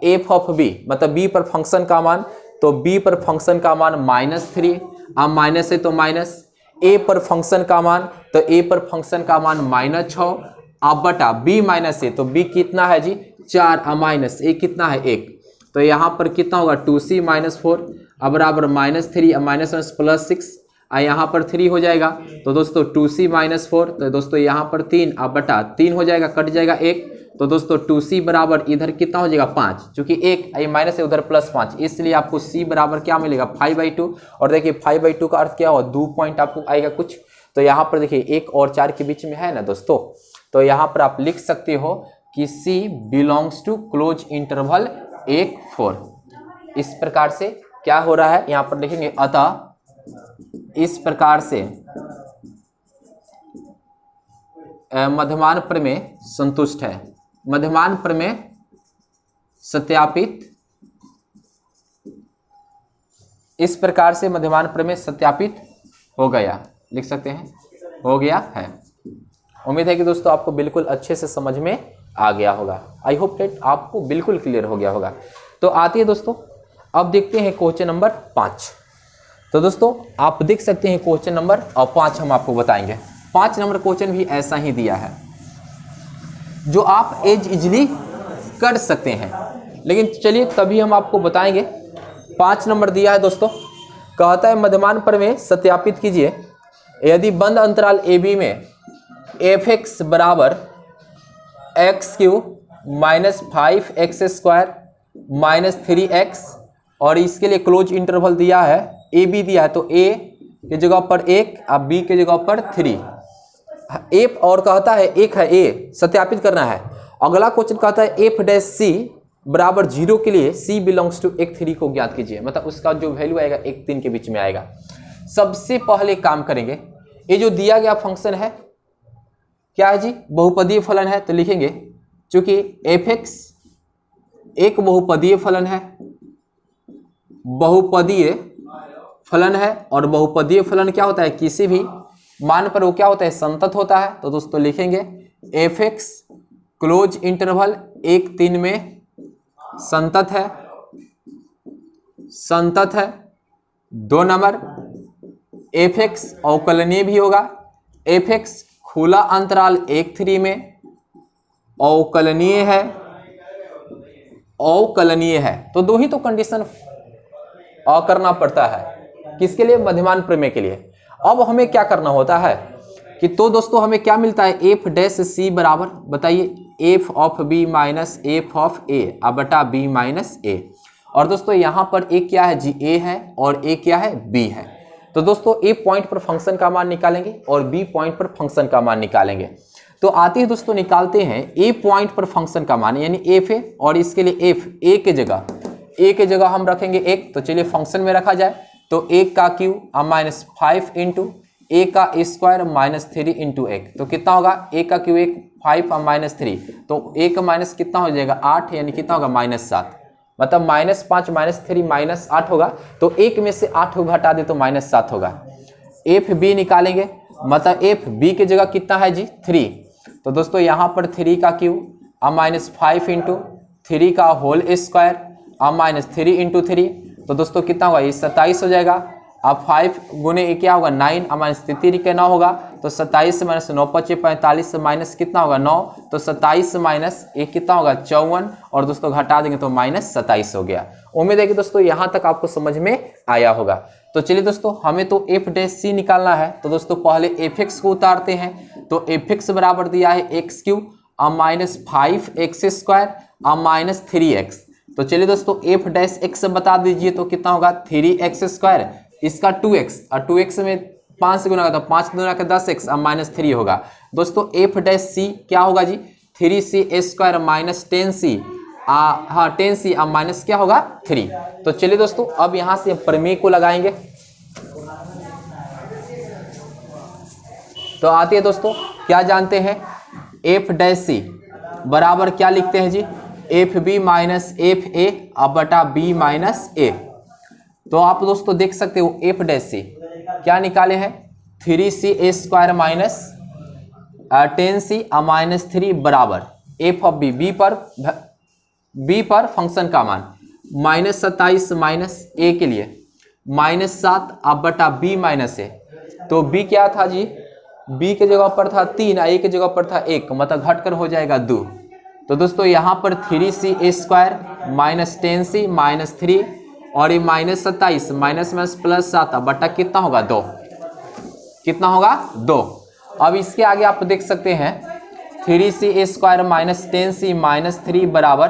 एफ ऑफ बी, मतलब बी पर फंक्शन का मान, तो बी पर फंक्शन का मान -3 अब माइनस है तो माइनस, ए पर फंक्शन का मान तो ए पर फंक्शन का मान -6 अब बटा बी माइनस ए, तो बी कितना है जी 4 अब माइनस ए कितना है 1। तो यहाँ पर कितना होगा 2c - 4 अब बराबर -3 अब माइनस प्लस 6 यहाँ पर 3 हो जाएगा। तो दोस्तों 2c - 4 तो दोस्तों यहाँ पर 3 अब बटा 3 हो जाएगा, कट जाएगा 1। तो दोस्तों 2c बराबर इधर कितना हो जाएगा 5, चूंकि 1 ये माइनस है उधर +5, इसलिए आपको c बराबर क्या मिलेगा 5/2। और देखिए 5/2 का अर्थ क्या हो, 2 पॉइंट आपको आएगा कुछ। तो यहाँ पर देखिए 1 और 4 के बीच में है ना दोस्तों, तो यहाँ पर आप लिख सकते हो कि c belongs to close interval 1-4। इस प्रकार से क्या हो रहा है यहाँ पर लिखेंगे, अतः इस प्रकार से मध्यमान प्रमेय संतुष्ट है, मध्यमान प्रमेय सत्यापित, इस प्रकार से मध्यमान प्रमेय सत्यापित हो गया, लिख सकते हैं हो गया है। उम्मीद है कि दोस्तों आपको बिल्कुल अच्छे से समझ में आ गया होगा। आई होप डेट आपको बिल्कुल क्लियर हो गया होगा। तो आती है दोस्तों, अब देखते हैं क्वेश्चन नंबर 5। तो दोस्तों आप देख सकते हैं क्वेश्चन नंबर 5 हम आपको बताएंगे। 5 नंबर क्वेश्चन भी ऐसा ही दिया है जो आप एज इजली कर सकते हैं, लेकिन चलिए तभी हम आपको बताएंगे। 5 नंबर दिया है दोस्तों, कहता है मध्यमान प्रमेय सत्यापित कीजिए यदि बंद अंतराल ए बी में एफ एक्स बराबर x³ -5x² -3x और इसके लिए क्लोज इंटरवल दिया है ए बी दिया है, तो ए के जगह पर 1 अब बी के जगह पर 3 एफ और कहता है 1 है ए, सत्यापित करना है। अगला क्वेश्चन कहता है एफ डैश सी बराबर 0 के लिए सी बिलोंग्स टू 1-3 को ज्ञात कीजिए, मतलब उसका जो वैल्यू आएगा 1-3 के बीच में आएगा। सबसे पहले काम करेंगे ये जो दिया गया फंक्शन है क्या है जी, बहुपदीय फलन है। तो लिखेंगे चूंकि f(x) एक बहुपदीय फलन है, बहुपदीय फलन है, और बहुपदीय फलन क्या होता है, किसी भी मान पर वो क्या होता है, संतत होता है। तो दोस्तों लिखेंगे f(x) क्लोज इंटरवल 1-3 में संतत है, संतत है। 2 नंबर f(x) अवकलनीय भी होगा, f(x) खुला अंतराल 1-3 में अवकलनीय है, अवकलनीय है। तो दो ही तो कंडीशन करना पड़ता है, किसके लिए, मध्यमान प्रमेय के लिए। अब हमें क्या करना होता है कि तो दोस्तों हमें क्या मिलता है, f(c) बराबर बताइए f of b minus f of a बटा b माइनस a। और दोस्तों यहाँ पर a क्या है जी, a है, और a क्या है, b है। तो दोस्तों a पॉइंट पर फंक्शन का मान निकालेंगे और b पॉइंट पर फंक्शन का मान निकालेंगे। तो आते हैं दोस्तों निकालते हैं a पॉइंट पर फंक्शन का मान, यानी f है, और इसके लिए f a के जगह हम रखेंगे 1। तो चलिए फंक्शन में रखा जाए, तो 1 का क्यू माइनस 5 इंटू a का स्क्वायर माइनस 3 इंटू 1। तो कितना होगा, a का क्यू 1 5 माइनस 3, तो 1 माइनस कितना हो जाएगा 8, यानी कितना होगा -7। मतलब -5 माइनस 3 -8 होगा। तो 1 में से 8 को घटा दे तो -7 होगा। एफ बी निकालेंगे, मतलब एफ बी की जगह कितना है जी 3। तो दोस्तों यहाँ पर 3 का क्यू -5 इंटू 3 का होल स्क्वायर -3 इंटू 3। तो दोस्तों कितना होगा, ये 27 हो जाएगा। अब 5 गुने क्या होगा 9 -3 के 9 होगा। तो 27 माइनस 9 × 5 = 45 माइनस कितना होगा 9। तो 27 माइनस एक कितना होगा 54, और दोस्तों घटा देंगे तो -27 हो गया। उम्मीद है कि दोस्तों यहाँ तक आपको समझ में आया होगा। तो चलिए दोस्तों हमें तो f' निकालना है। तो दोस्तों पहले f(x) को उतारते हैं। तो f(x) बराबर दिया है x³ -5x² -3x। तो चलिए दोस्तों f' बता दीजिए, तो कितना होगा 3x², इसका 2x, और 2x में 5 से गुना तो 5 गुना का 10x -3 होगा। दोस्तों f' क्या होगा जी 3c² -10c, हाँ 10c माइनस क्या होगा 3। तो चलिए दोस्तों अब यहाँ से प्रमेय को लगाएंगे। तो आते हैं दोस्तों, क्या जानते हैं f' बराबर क्या लिखते हैं जी fb माइनस fa बटा b माइनस a। तो आप दोस्तों देख सकते हो f' क्या निकाले हैं 3c² माइनस 10c -3 बराबर f ऑफ b, b पर फंक्शन का मान -27 माइनस a के लिए -7 बटा b माइनस a। तो b क्या था जी, b के जगह पर था 3, a के जगह पर था 1, मतलब घटकर हो जाएगा 2। तो दोस्तों यहाँ पर 3c² -10c -3, और ये -27 माइनस +7 बटा कितना होगा 2, कितना होगा 2। अब इसके आगे आप देख सकते हैं 3c² -10c -3 बराबर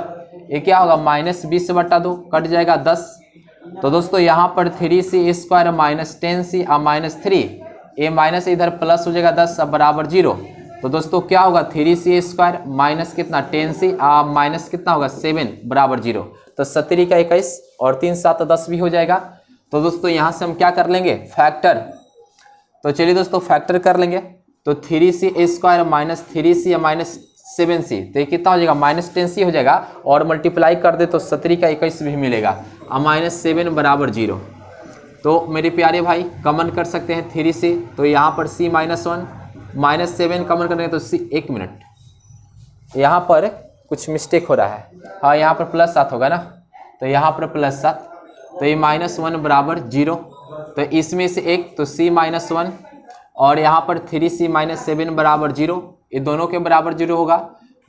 ये क्या होगा -20 बटा 2, कट जाएगा 10। तो दोस्तों यहाँ पर 3c² -10c -3, ये माइनस इधर प्लस हो जाएगा 10 बराबर 0। तो दोस्तों क्या होगा 3c² माइनस कितना 10c माइनस कितना होगा 7 बराबर 0। तो 17 का 21 और 3 7 10 भी हो जाएगा। तो दोस्तों यहाँ से हम क्या कर लेंगे फैक्टर। तो चलिए दोस्तों फैक्टर कर लेंगे। तो 3c² -3c 7c, तो ये कितना हो जाएगा -10c हो जाएगा, और मल्टीप्लाई कर दे तो 17 का 21 भी मिलेगा -7 बराबर 0। तो मेरे प्यारे भाई कॉमन कर सकते हैं 3c, तो यहाँ पर c -1 -7 कॉमन करेंगे तो c, 1 मिनट यहाँ पर कुछ मिस्टेक हो रहा है, हाँ यहाँ पर +7 होगा ना, तो यहाँ पर +7, तो ये -1 बराबर 0। तो इसमें से 1 तो c -1, और यहाँ पर 3c -7 बराबर 0, ये दोनों के बराबर 0 होगा।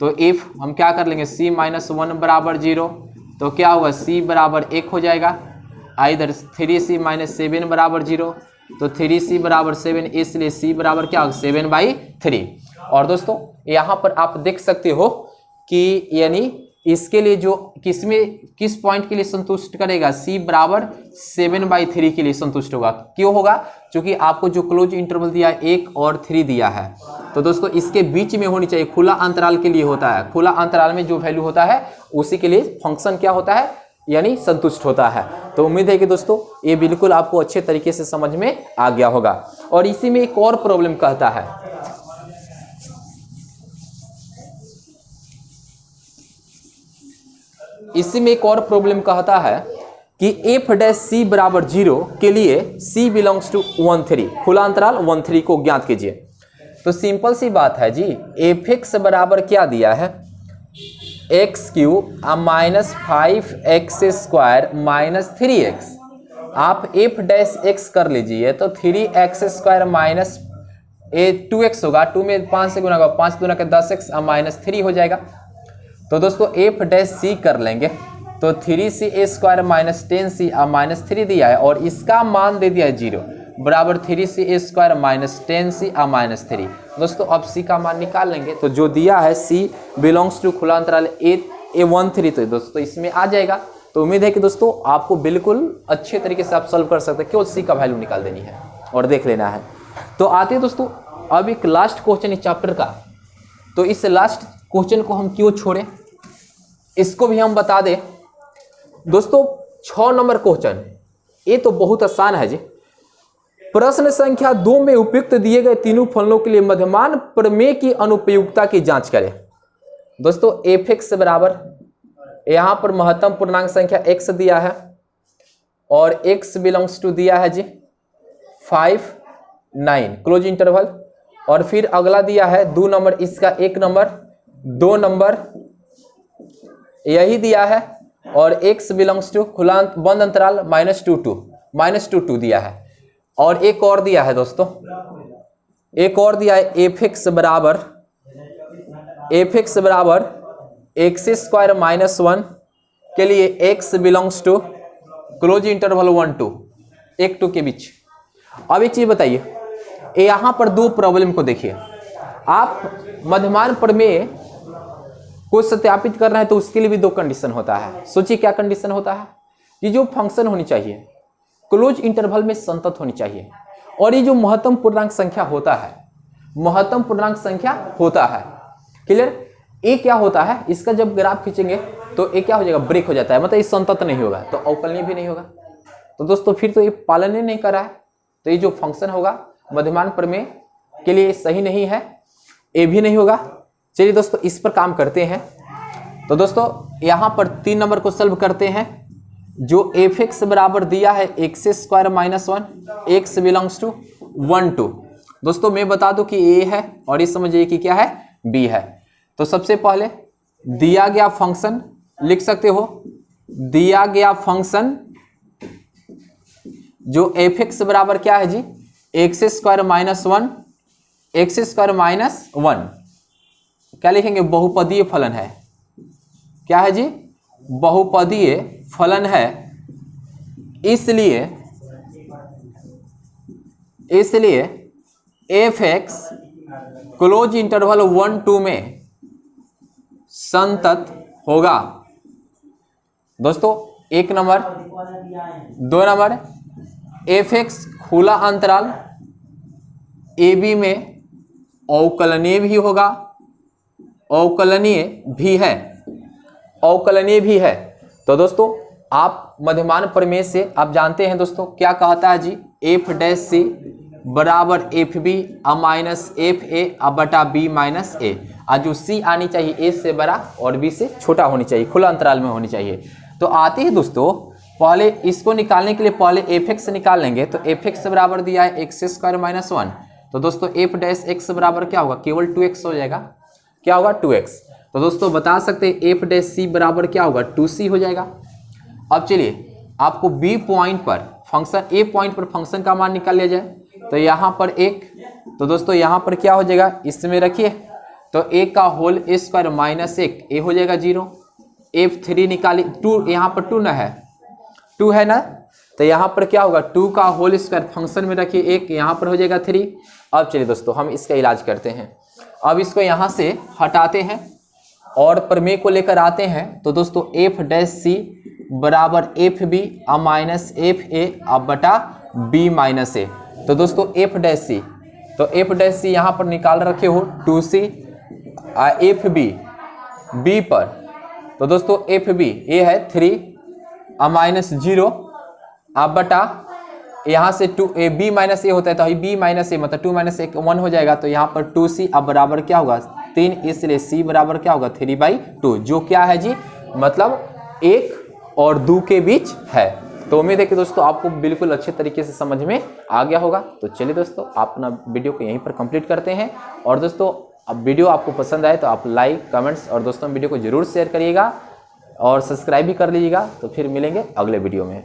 तो इफ हम क्या कर लेंगे c -1 बराबर 0, तो क्या होगा c बराबर 1 हो जाएगा। इधर 3c -7 बराबर 0, तो 3c बराबर 7, इसलिए c बराबर क्या होगा 7/3। और दोस्तों यहाँ पर आप देख सकते हो कि यानी इसके लिए जो किस पॉइंट के लिए संतुष्ट करेगा, c बराबर 7/3 के लिए संतुष्ट होगा। क्यों होगा, क्योंकि आपको जो क्लोज इंटरवल दिया है 1 और 3 दिया है, तो दोस्तों इसके बीच में होनी चाहिए, खुला अंतराल के लिए होता है। खुला अंतराल में जो वैल्यू होता है उसी के लिए फंक्शन क्या होता है यानी संतुष्ट होता है। तो उम्मीद है कि दोस्तों ये बिल्कुल आपको अच्छे तरीके से समझ में आ गया होगा। और इसी में एक और प्रॉब्लम कहता है, इसी में एक और प्रॉब्लम कहता है कि एफ डैश सी बराबर 0 के लिए सी बिलोंग्स टू 1 3, खुला अंतराल 1 3 को ज्ञात कीजिए। तो सिंपल सी बात है जी, एफ एक्स बराबर क्या दिया है, x cube minus 5x² minus 3x। आप एफ डैश एक्स कर लीजिए तो 3x² माइनस 2x होगा, 2 में 5 से गुना होगा, 5 गुना के 10x माइनस 3 हो जाएगा। तो दोस्तों एफ डैश सी कर लेंगे तो 3c² माइनस 10c माइनस 3 दिया है और इसका मान दे दिया है 0 बराबर 3c² माइनस 10c माइनस 3। दोस्तों अब c का मान निकाल लेंगे तो जो दिया है c बिलोंग्स टू खुला अंतराल a1 3, तो दोस्तों इसमें आ जाएगा। तो उम्मीद है कि दोस्तों आपको बिल्कुल अच्छे तरीके से आप सॉल्व कर सकते हैं, केवल c का वैल्यू निकाल देनी है और देख लेना है। तो आते हैं दोस्तों अब एक लास्ट क्वेश्चन इस चैप्टर का। तो इस लास्ट क्वेश्चन को हम क्यों छोड़ें, इसको भी हम बता दें। दोस्तों 6 नंबर क्वेश्चन, ये तो बहुत आसान है जी। प्रश्न संख्या 2 में उपयुक्त दिए गए तीनों फलनों के लिए मध्यमान प्रमेय की अनुपयुक्तता की जांच करें। दोस्तों एफ एक्स बराबर, यहां पर महत्तम पूर्णांक संख्या x दिया है और x बिलोंग्स टू दिया है जी 5 9 क्लोज इंटरवल, और फिर अगला दिया है 2 नंबर, इसका 1 नंबर 2 नंबर यही दिया है, और x बिलोंग्स टू खुला बंद अंतराल -2 2 दिया है। और एक और दिया है दोस्तों, एक और दिया है एफ एक्स बराबर x² माइनस 1 के लिए x belongs to close interval 1 2 1 2 के बीच। अब एक चीज बताइए, यहां पर 2 प्रॉब्लम को देखिए। आप मध्यमान प्रमेय को सत्यापित कर रहे हैं तो उसके लिए भी 2 कंडीशन होता है। सोचिए क्या कंडीशन होता है, ये जो फंक्शन होनी चाहिए क्लोज इंटरवल में संतत होनी चाहिए, और ये जो महत्तम पूर्णांक संख्या होता है, महत्तम पूर्णांक संख्या होता है, क्लियर। ये क्या होता है, इसका जब ग्राफ खींचेंगे तो ये क्या हो जाएगा, ब्रेक हो जाता है, मतलब ये संतत नहीं होगा, तो अवकलनीय भी नहीं होगा। तो दोस्तों फिर तो ये पालन ही नहीं कर रहा है, तो ये जो फंक्शन होगा मध्यमान प्रमेय के लिए सही नहीं है, ये भी नहीं होगा। चलिए दोस्तों इस पर काम करते हैं। तो दोस्तों यहाँ पर 3 नंबर को सॉल्व करते हैं। जो एफ एक्स बराबर दिया है x² minus 1, x belongs to 1 2। दोस्तों मैं बता दूं कि a है और ये समझिए कि क्या है, b है। तो सबसे पहले दिया गया फंक्शन लिख सकते हो, दिया गया फंक्शन जो एफ एक्स बराबर क्या है जी, x² माइनस 1 x² माइनस 1, क्या लिखेंगे, बहुपदीय फलन है। क्या है जी, बहुपदीय फलन है, इसलिए एफ एक्स क्लोज इंटरवल 1 2 में संतत होगा। दोस्तों 1 नंबर, 2 नंबर एफ एक्स खुला अंतराल ए बी में अवकलनीय भी होगा, अवकलनीय भी है, अवकलनीय भी है। तो दोस्तों आप मध्यमान प्रमेय से आप जानते हैं दोस्तों क्या कहता है जी, एफ डैश सी बराबर F B minus F A बटा बी माइनस ए। आज जो सी आनी चाहिए ए से बड़ा और बी से छोटा होनी चाहिए, खुला अंतराल में होनी चाहिए। तो आते ही दोस्तों पहले इसको निकालने के लिए पहले एफ एक्स निकाल लेंगे। तो एफ एक्स बराबर दिया है x² माइनस 1, तो दोस्तों एफ डैश एक्स बराबर क्या होगा, केवल 2x हो जाएगा। क्या होगा, 2x। तो दोस्तों बता सकते हैं एफ डैश सी बराबर क्या होगा, 2c हो जाएगा। अब चलिए आपको बी पॉइंट पर फंक्शन, ए पॉइंट पर फंक्शन का मान निकाल लिया जाए। तो यहाँ पर 1, तो दोस्तों यहाँ पर क्या हो जाएगा, इसमें रखिए तो a का होल a² माइनस 1 a हो जाएगा 0। f3 निकाली, 2 यहाँ पर 2 ना है, 2 है ना, तो यहाँ पर क्या होगा 2 का होल स्क्वायर फंक्शन में रखिए 1, यहाँ पर हो जाएगा 3। अब चलिए दोस्तों हम इसका इलाज करते हैं। अब इसको यहाँ से हटाते हैं और प्रमेय को लेकर आते हैं। तो दोस्तों एफ डैश सी बराबर F B minus F A बटा बी माइनस ए। तो दोस्तों एफ डैश सी, तो एफ डैश सी यहाँ पर निकाल रखे हो 2c, एफ बी बी पर, तो दोस्तों एफ बी ए है 3 अब माइनस 0 अब बटा यहाँ से 2 ए बी माइनस ए होता है तो बी माइनस ए मतलब 2 माइनस 1 हो जाएगा। तो यहाँ पर 2c अब बराबर क्या होगा 3, इसलिए c बराबर क्या होगा 3/2, जो क्या है जी मतलब 1 और 2 के बीच है। तो उम्मीद है कि दोस्तों आपको बिल्कुल अच्छे तरीके से समझ में आ गया होगा। तो चलिए दोस्तों आप अपना वीडियो को यहीं पर कंप्लीट करते हैं। और दोस्तों अब वीडियो आपको पसंद आए तो आप लाइक कमेंट्स और दोस्तों वीडियो को जरूर शेयर करिएगा और सब्सक्राइब भी कर लीजिएगा। तो फिर मिलेंगे अगले वीडियो में।